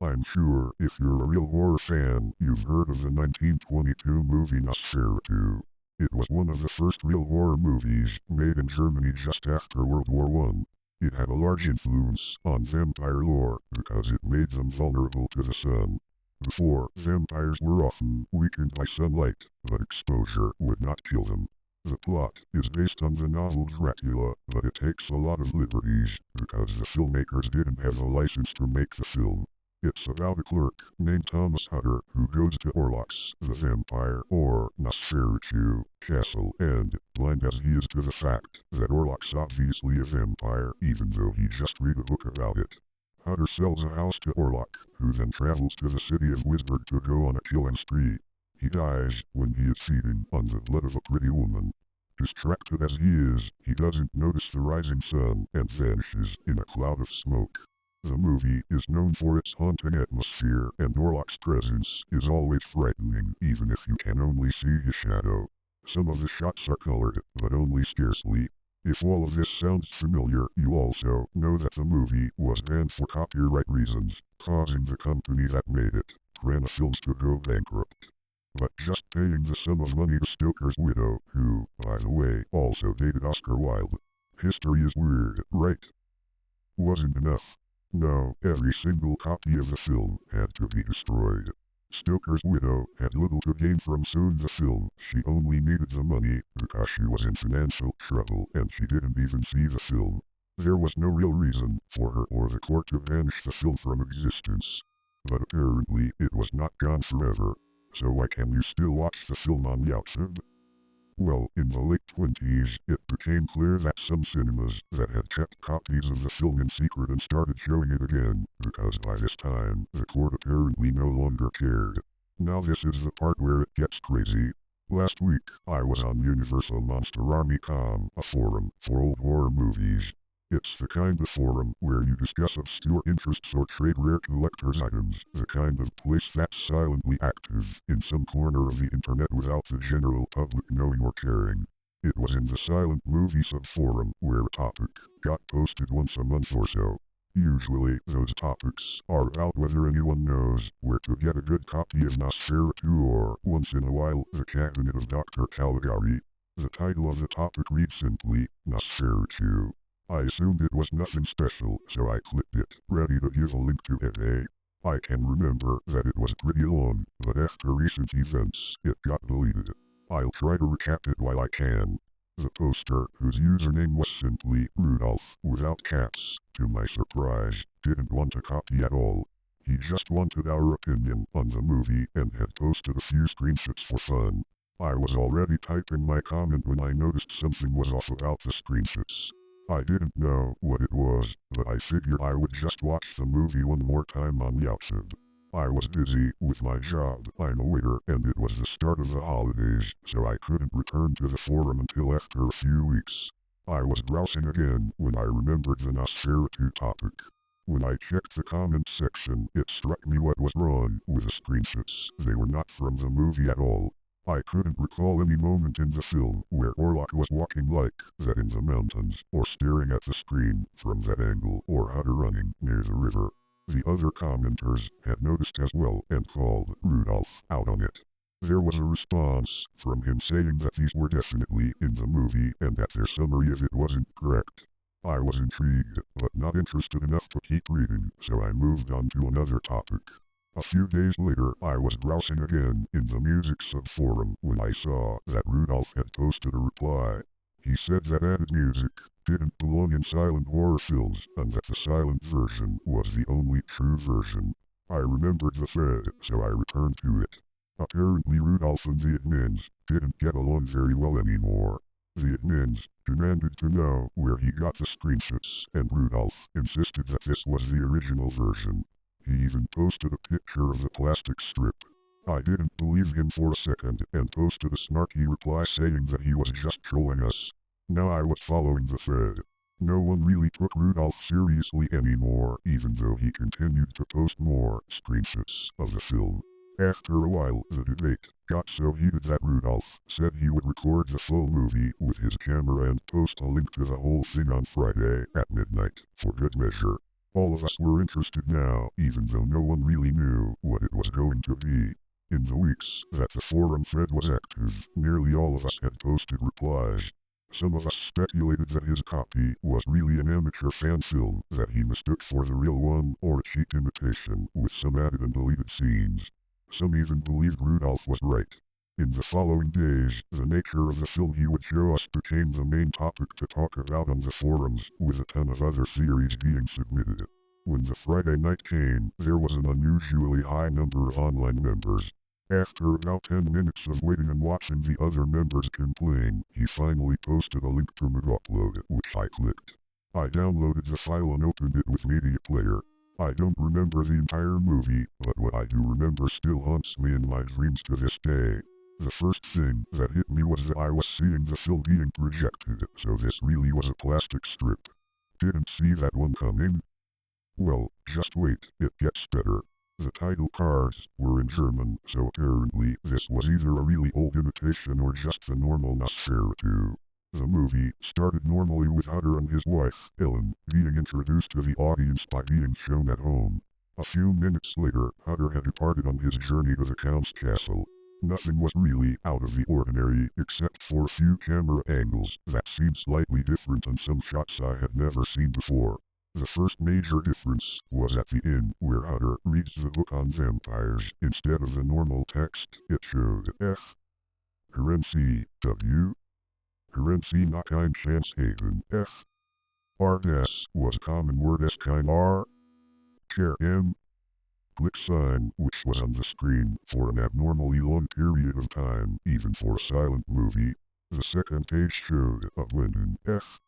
I'm sure if you're a real horror fan, you've heard of the 1922 movie Nosferatu. It was one of the first real horror movies made in Germany just after World War I. It had a large influence on vampire lore because it made them vulnerable to the sun. Before, vampires were often weakened by sunlight, but exposure would not kill them. The plot is based on the novel Dracula, but it takes a lot of liberties because the filmmakers didn't have a license to make the film. It's about a clerk named Thomas Hutter who goes to Orlok's, the vampire, or Nosferatu, castle, and, blind as he is to the fact that Orlok's obviously a vampire even though he just read a book about it. Hutter sells a house to Orlok, who then travels to the city of Wisburg to go on a killing spree. He dies when he is feeding on the blood of a pretty woman. Distracted as he is, he doesn't notice the rising sun and vanishes in a cloud of smoke. The movie is known for its haunting atmosphere, and Orlok's presence is always frightening even if you can only see his shadow. Some of the shots are colored, but only scarcely. If all of this sounds familiar, you also know that the movie was banned for copyright reasons, causing the company that made it, Prana Films, to go bankrupt. But just paying the sum of money to Stoker's widow, who, by the way, also dated Oscar Wilde. History is weird, right? Wasn't enough. No, every single copy of the film had to be destroyed. Stoker's widow had little to gain from suing the film. She only needed the money because she was in financial trouble and she didn't even see the film. There was no real reason for her or the court to banish the film from existence. But apparently it was not gone forever. So why can you still watch the film on YouTube? Well, in the late 20s, it became clear that some cinemas that had kept copies of the film in secret and started showing it again, because by this time, the court apparently no longer cared. Now this is the part where it gets crazy. Last week, I was on Universal Monster Army Com, a forum for old horror movies. It's the kind of forum where you discuss obscure interests or trade rare collector's items, the kind of place that's silently active in some corner of the internet without the general public knowing or caring. It was in the silent movie sub-forum where a topic got posted once a month or so. Usually, those topics are about whether anyone knows where to get a good copy of Nosferatu or, once in a while, The Cabinet of Dr. Caligari. The title of the topic reads simply, Nosferatu. I assumed it was nothing special, so I clicked it, ready to give a link to it. I can remember that it was pretty long, but after recent events, it got deleted. I'll try to recap it while I can. The poster, whose username was simply Rudolph without caps, to my surprise, didn't want a copy at all. He just wanted our opinion on the movie and had posted a few screenshots for fun. I was already typing my comment when I noticed something was off about the screenshots. I didn't know what it was, but I figured I would just watch the movie one more time on YouTube. I was busy with my job, I'm a waiter, and it was the start of the holidays, so I couldn't return to the forum until after a few weeks. I was browsing again when I remembered the Nosferatu topic. When I checked the comments section, it struck me what was wrong with the screenshots. They were not from the movie at all. I couldn't recall any moment in the film where Orlok was walking like that in the mountains, or staring at the screen from that angle, or Hutter running near the river. The other commenters had noticed as well and called Rudolph out on it. There was a response from him saying that these were definitely in the movie and that their summary of it wasn't correct. I was intrigued, but not interested enough to keep reading, so I moved on to another topic. A few days later, I was browsing again in the music sub-forum when I saw that Rudolph had posted a reply. He said that added music didn't belong in silent horror films and that the silent version was the only true version. I remembered the thread, so I returned to it. Apparently Rudolph and the admins didn't get along very well anymore. The admins demanded to know where he got the screenshots, and Rudolph insisted that this was the original version. He even posted a picture of the plastic strip. I didn't believe him for a second and posted a snarky reply saying that he was just trolling us. Now I was following the thread. No one really took Rudolph seriously anymore, even though he continued to post more screenshots of the film. After a while, the debate got so heated that Rudolph said he would record the full movie with his camera and post a link to the whole thing on Friday at midnight, for good measure. All of us were interested now, even though no one really knew what it was going to be. In the weeks that the forum thread was active, nearly all of us had posted replies. Some of us speculated that his copy was really an amateur fan film that he mistook for the real one, or a cheap imitation with some added and deleted scenes. Some even believed Rudolph was right. In the following days, the nature of the film he would show us became the main topic to talk about on the forums, with a ton of other theories being submitted. When the Friday night came, there was an unusually high number of online members. After about 10 minutes of waiting and watching the other members complain, he finally posted a link to me upload, which I clicked. I downloaded the file and opened it with Media Player. I don't remember the entire movie, but what I do remember still haunts me in my dreams to this day. The first thing that hit me was that I was seeing the film being projected, so this really was a plastic strip. Didn't see that one coming? Well, just wait, it gets better. The title cards were in German, so apparently this was either a really old imitation or just the normal Nosferatu. The movie started normally with Hutter and his wife, Ellen, being introduced to the audience by being shown at home. A few minutes later, Hutter had departed on his journey to the Count's castle. Nothing was really out of the ordinary, except for a few camera angles that seemed slightly different and some shots I had never seen before. The first major difference was at the inn, where Hutter reads the book on vampires. Instead of the normal text, it showed F. Currency, W. Currency not ein chance haven, F. RS was a common word as kind R. Care M. Click sign, which was on the screen for an abnormally long period of time, even for a silent movie. The second page showed a Linden F.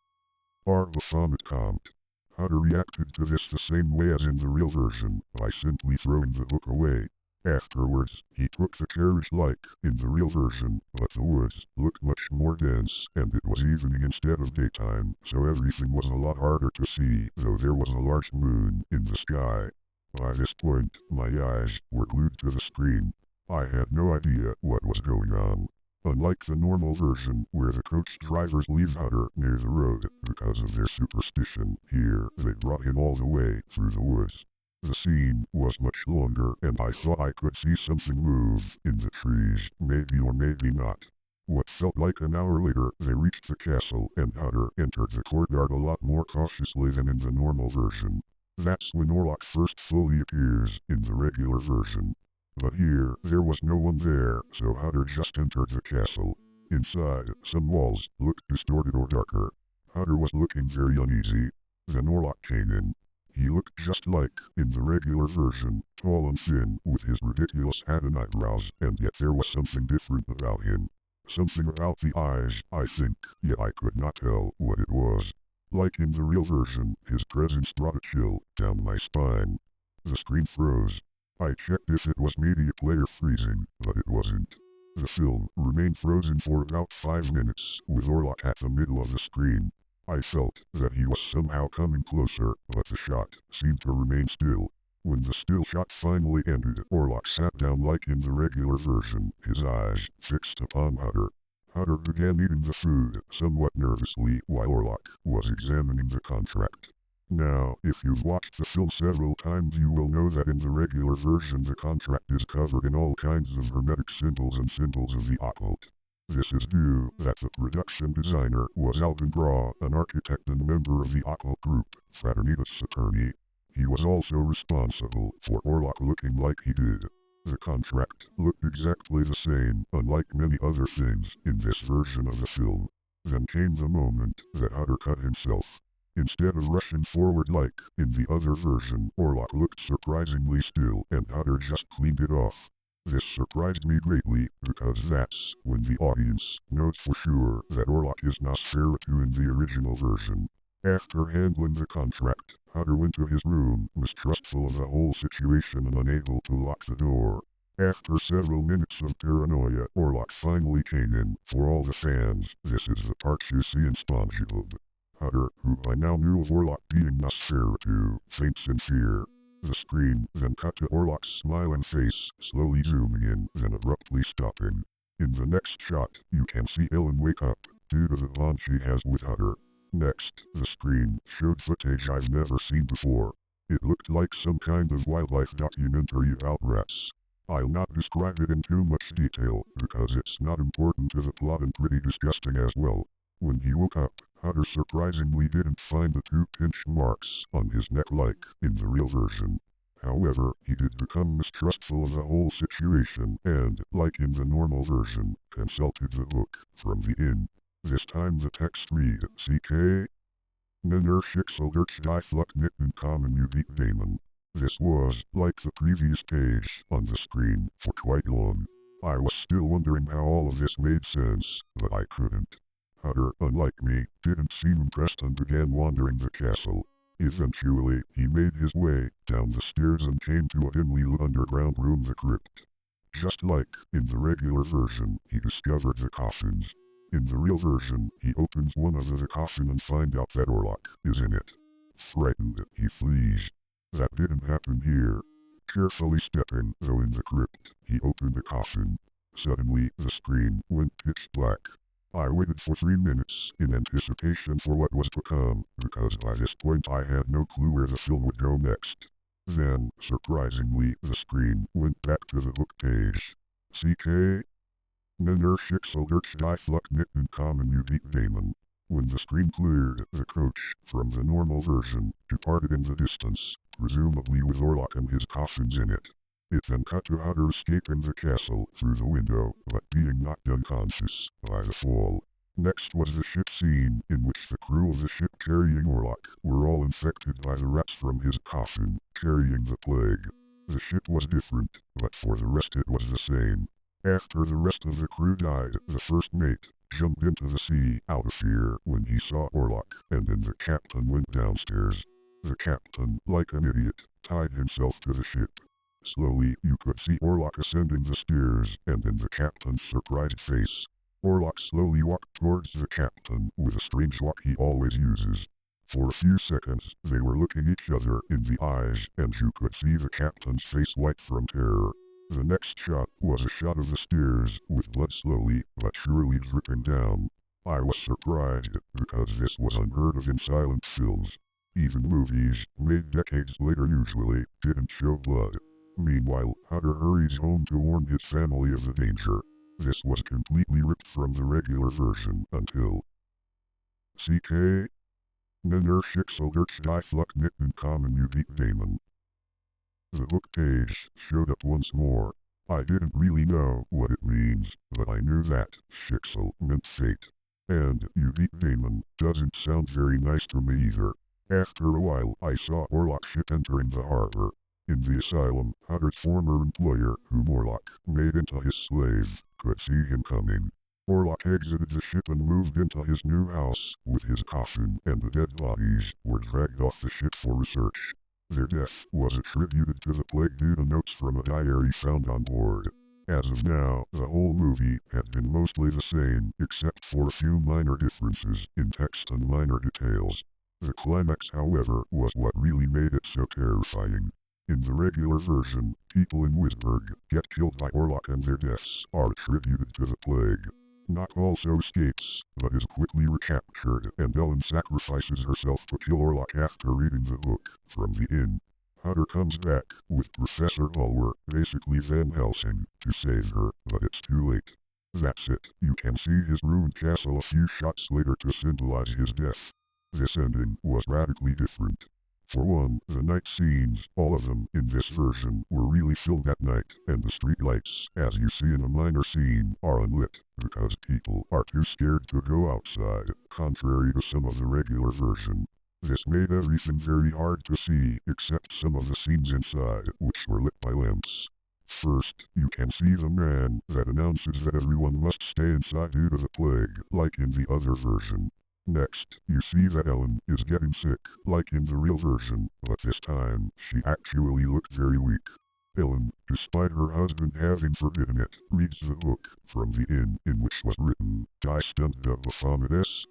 R. The Vomit Compt. Hutter reacted to this the same way as in the real version, by simply throwing the book away. Afterwards, he took the carriage like in the real version, but the woods looked much more dense, and it was evening instead of daytime, so everything was a lot harder to see, though there was a large moon in the sky. By this point, my eyes were glued to the screen. I had no idea what was going on. Unlike the normal version, where the coach drivers leave Hutter near the road because of their superstition, here they brought him all the way through the woods. The scene was much longer, and I thought I could see something move in the trees, maybe or maybe not. What felt like an hour later, they reached the castle, and Hutter entered the courtyard a lot more cautiously than in the normal version. That's when Orlok first fully appears in the regular version. But here, there was no one there, so Hutter just entered the castle. Inside, some walls looked distorted or darker. Hutter was looking very uneasy. Then Orlok came in. He looked just like in the regular version, tall and thin, with his ridiculous hat and eyebrows, and yet there was something different about him. Something about the eyes, I think, yet I could not tell what it was. Like in the real version, his presence brought a chill down my spine. The screen froze. I checked if it was media player freezing, but it wasn't. The film remained frozen for about 5 minutes, with Orlok at the middle of the screen. I felt that he was somehow coming closer, but the shot seemed to remain still. When the still shot finally ended, Orlok sat down like in the regular version, his eyes fixed upon Hutter. Hutter began eating the food, somewhat nervously, while Orlok was examining the contract. Now, if you've watched the film several times you will know that in the regular version the contract is covered in all kinds of hermetic symbols and symbols of the occult. This is due that the production designer was Alvin Braw, an architect and member of the occult group, Fraternitas Saturni. He was also responsible for Orlok looking like he did. The contract looked exactly the same, unlike many other things in this version of the film. Then came the moment that Hutter cut himself. Instead of rushing forward like in the other version, Orlok looked surprisingly still, and Hutter just cleaned it off. This surprised me greatly, because that's when the audience knows for sure that Orlok is Nosferatu in the original version. After handling the contract, Hutter went to his room, mistrustful of the whole situation and unable to lock the door. After several minutes of paranoia, Orlok finally came in. For all the fans, this is the part you see in Spongebob. Hutter, who by now knew of Orlok being Nosferatu, faints in fear. The screen then cut to Orlok's smiling face, slowly zooming in, then abruptly stopping. In the next shot, you can see Ellen wake up, due to the bond she has with Hutter. Next, the screen showed footage I've never seen before. It looked like some kind of wildlife documentary about rats. I'll not describe it in too much detail, because it's not important to the plot and pretty disgusting as well. When he woke up, Hunter surprisingly didn't find the 2 pinch marks on his neck like in the real version. However, he did become mistrustful of the whole situation and, like in the normal version, consulted the book from the inn. This time the text read, CK? Nenner Schicksalderch die Flucknit in common Uvik Daemon. This was, like the previous page on the screen, for quite long. I was still wondering how all of this made sense, but I couldn't. Hunter, unlike me, didn't seem impressed and began wandering the castle. Eventually, he made his way down the stairs and came to a dimly lit underground room, the crypt. Just like in the regular version, he discovered the coffins. In the real version, he opens one of the coffin and finds out that Orlok is in it. Frightened, he flees. That didn't happen here. Carefully stepping, though, in the crypt, he opened the coffin. Suddenly, the screen went pitch black. I waited for 3 minutes in anticipation for what was to come, because by this point I had no clue where the film would go next. Then, surprisingly, the screen went back to the book page. CK? Nenner Schicksalderch die Flucknit in common Uvik Daemon. When the screen cleared, the coach, from the normal version, departed in the distance, presumably with Orlok and his coffins in it. It then cut to Hunter escaping the castle through the window, but being knocked unconscious by the fall. Next was the ship scene, in which the crew of the ship carrying Orlok were all infected by the rats from his coffin, carrying the plague. The ship was different, but for the rest it was the same. After the rest of the crew died, the first mate jumped into the sea out of fear when he saw Orlok, and then the captain went downstairs. The captain, like an idiot, tied himself to the ship. Slowly, you could see Orlok ascending the stairs, and then the captain's surprised face. Orlok slowly walked towards the captain with a strange walk he always uses. For a few seconds, they were looking each other in the eyes, and you could see the captain's face white from terror. The next shot was a shot of the stairs, with blood slowly but surely dripping down. I was surprised, because this was unheard of in silent films. Even movies, made decades later usually, didn't show blood. Meanwhile, Hunter hurries home to warn his family of the danger. This was completely ripped from the regular version until CK? Nenner Schicksalderch die Flucknit in common Uvik Daemon. The book page showed up once more. I didn't really know what it means, but I knew that Schicksal meant fate. And Uvik Daemon doesn't sound very nice to me either. After a while I saw Orlok's ship entering the harbor. In the asylum, Hunter's former employer, whom Orlok made into his slave, could see him coming. Orlok exited the ship and moved into his new house, with his coffin, and the dead bodies were dragged off the ship for research. Their death was attributed to the plague due to notes from a diary found on board. As of now, the whole movie had been mostly the same, except for a few minor differences in text and minor details. The climax, however, was what really made it so terrifying. In the regular version, people in Wisburg get killed by Orlok and their deaths are attributed to the plague. Knock also escapes, but is quickly recaptured, and Ellen sacrifices herself to kill Orlok after reading the book from the inn. Hunter comes back, with Professor Ulwer, basically Van Helsing, to save her, but it's too late. That's it, you can see his ruined castle a few shots later to symbolize his death. This ending was radically different. For one, the night scenes, all of them in this version, were really filmed at night, and the streetlights, as you see in a minor scene, are unlit, because people are too scared to go outside, contrary to some of the regular version. This made everything very hard to see, except some of the scenes inside, which were lit by lamps. First, you can see the man that announces that everyone must stay inside due to the plague, like in the other version. Next, you see that Ellen is getting sick, like in the real version, but this time, she actually looked very weak. Ellen, despite her husband having forbidden it, reads the book from the inn in which was written, Die Stund of Baphomedes.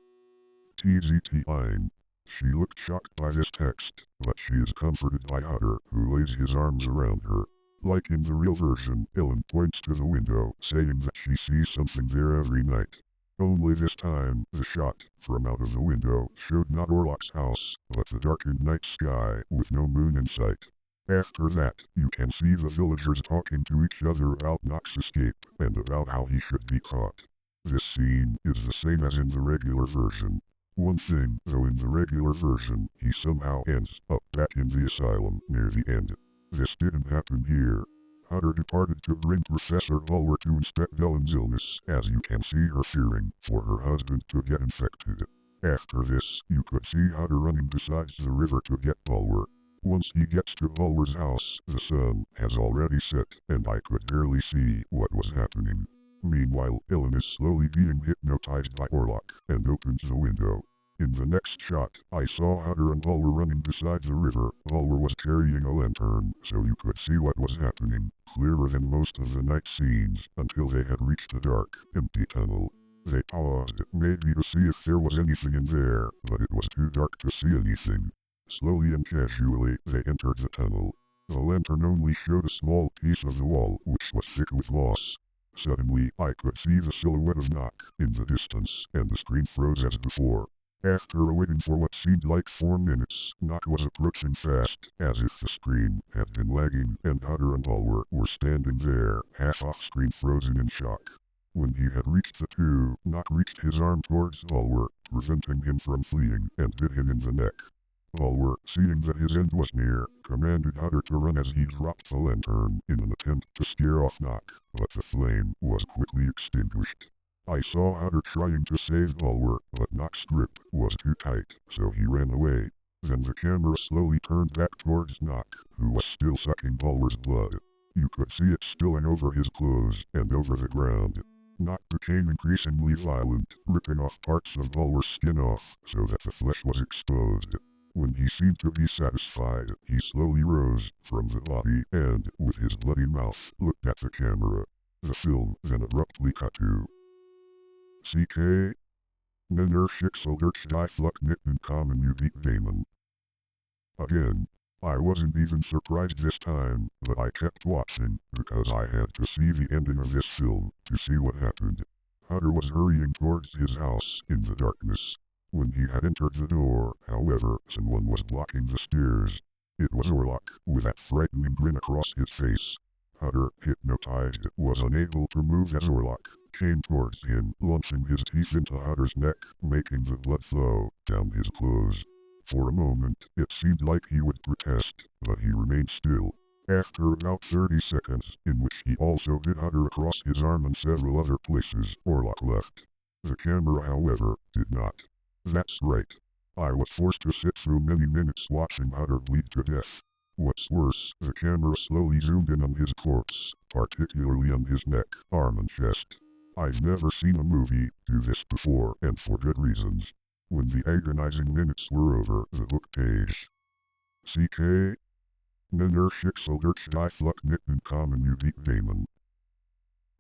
TZT. She looked shocked by this text, but she is comforted by Hunter, who lays his arms around her. Like in the real version, Ellen points to the window, saying that she sees something there every night. Only this time, the shot, from out of the window, showed not Orlok's house, but the darkened night sky, with no moon in sight. After that, you can see the villagers talking to each other about Nock's escape, and about how he should be caught. This scene is the same as in the regular version. One thing, though, in the regular version, he somehow ends up back in the asylum near the end. This didn't happen here. Hutter departed to bring Professor Bulwer to inspect Ellen's illness, as you can see her fearing for her husband to get infected. After this, you could see Hutter running beside the river to get Bulwer. Once he gets to Bulwer's house, the sun has already set, and I could barely see what was happening. Meanwhile, Ellen is slowly being hypnotized by Orlok, and opens the window. In the next shot, I saw Hutter and Bulwer running beside the river. Bulwer was carrying a lantern, so you could see what was happening, clearer than most of the night scenes, until they had reached the dark, empty tunnel. They paused, maybe to see if there was anything in there, but it was too dark to see anything. Slowly and casually, they entered the tunnel. The lantern only showed a small piece of the wall, which was thick with moss. Suddenly, I could see the silhouette of Nock in the distance, and the screen froze as before. After waiting for what seemed like 4 minutes, Nock was approaching fast, as if the screen had been lagging, and Hutter and Bulwer were standing there, half off-screen, frozen in shock. When he had reached the two, Nock reached his arm towards Bulwer, preventing him from fleeing, and bit him in the neck. Bulwer, seeing that his end was near, commanded Hutter to run as he dropped the lantern in an attempt to scare off Nock, but the flame was quickly extinguished. I saw Hutter trying to save Bulwer, but Nock's grip was too tight, so he ran away. Then the camera slowly turned back towards Nock, who was still sucking Bulwer's blood. You could see it spilling over his clothes and over the ground. Nock became increasingly violent, ripping off parts of Bulwer's skin off, so that the flesh was exposed. When he seemed to be satisfied, he slowly rose from the body and, with his bloody mouth, looked at the camera. The film then abruptly cut to CK. Nenner Schicksalderch die Flucknitten kamen Udik Damon. Again. I wasn't even surprised this time, but I kept watching, because I had to see the ending of this film, to see what happened. Hutter was hurrying towards his house, in the darkness. When he had entered the door, however, someone was blocking the stairs. It was Orlok, with that frightening grin across his face. Hutter, hypnotized, was unable to move as Orlok came towards him, launching his teeth into Hutter's neck, making the blood flow down his clothes. For a moment, it seemed like he would protest, but he remained still. After about 30 seconds, in which he also bit Hutter across his arm and several other places, Orlok left. The camera, however, did not. That's right. I was forced to sit through many minutes watching Hutter bleed to death. What's worse, the camera slowly zoomed in on his corpse, particularly on his neck, arm and chest. I've never seen a movie do this before, and for good reasons. When the agonizing minutes were over, the book page CK. Nenner Schicksalderch die Flucknitten kamen Udik Damon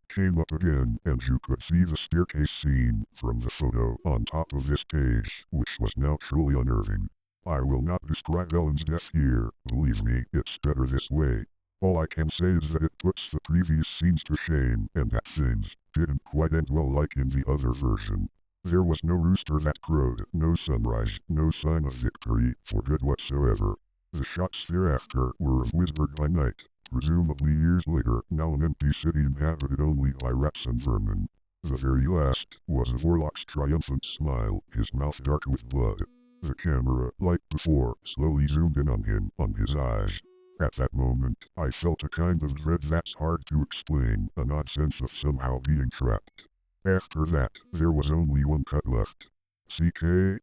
came up again, and you could see the staircase scene from the photo on top of this page, which was now truly unnerving. I will not describe Ellen's death here, believe me, it's better this way. All I can say is that it puts the previous scenes to shame, and that things didn't quite end well like in the other version. There was no rooster that crowed, no sunrise, no sign of victory, for good whatsoever. The shots thereafter were of Wisburg by night, presumably years later, now an empty city inhabited only by rats and vermin. The very last was of Orlok's triumphant smile, his mouth dark with blood. The camera, like before, slowly zoomed in on him, on his eyes. At that moment, I felt a kind of dread that's hard to explain, an odd sense of somehow being trapped. After that, there was only one cut left. CK.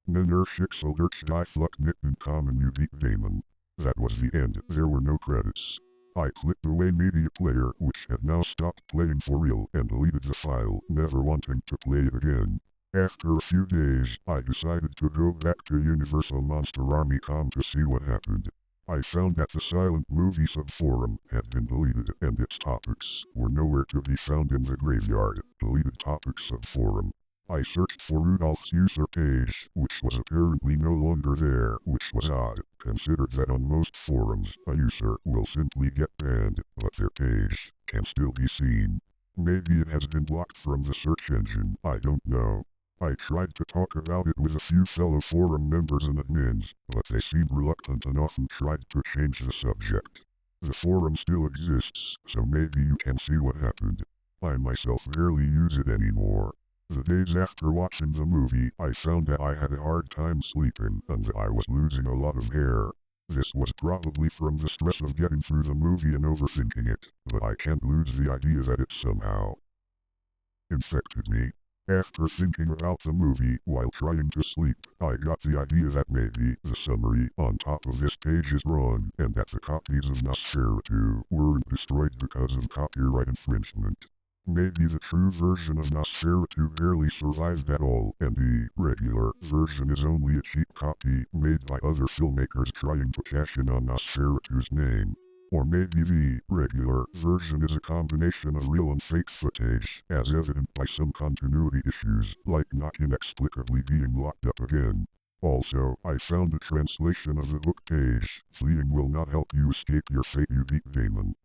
Nenner Schicksalderch die Flucknitten kamen Udik Damon. That was the end, there were no credits. I clicked away Media Player, which had now stopped playing for real, and deleted the file, never wanting to play it again. After a few days, I decided to go back to Universal Monster Army Com to see what happened. I found that the silent movie subforum had been deleted, and its topics were nowhere to be found in the graveyard, deleted topics subforum. I searched for Rudolph's user page, which was apparently no longer there, which was odd, considered that on most forums, a user will simply get banned, but their page can still be seen. Maybe it has been blocked from the search engine, I don't know. I tried to talk about it with a few fellow forum members and admins, but they seemed reluctant and often tried to change the subject. The forum still exists, so maybe you can see what happened. I myself barely use it anymore. The days after watching the movie, I found that I had a hard time sleeping and that I was losing a lot of hair. This was probably from the stress of getting through the movie and overthinking it, but I can't lose the idea that it somehow infected me. After thinking about the movie while trying to sleep, I got the idea that maybe the summary on top of this page is wrong and that the copies of Nosferatu weren't destroyed because of copyright infringement. Maybe the true version of Nosferatu barely survived at all, and the regular version is only a cheap copy made by other filmmakers trying to cash in on Nosferatu's name. Or maybe the regular version is a combination of real and fake footage, as evident by some continuity issues, like not inexplicably being locked up again. Also, I found a translation of the book page. Fleeing will not help you escape your fate, you deep demon.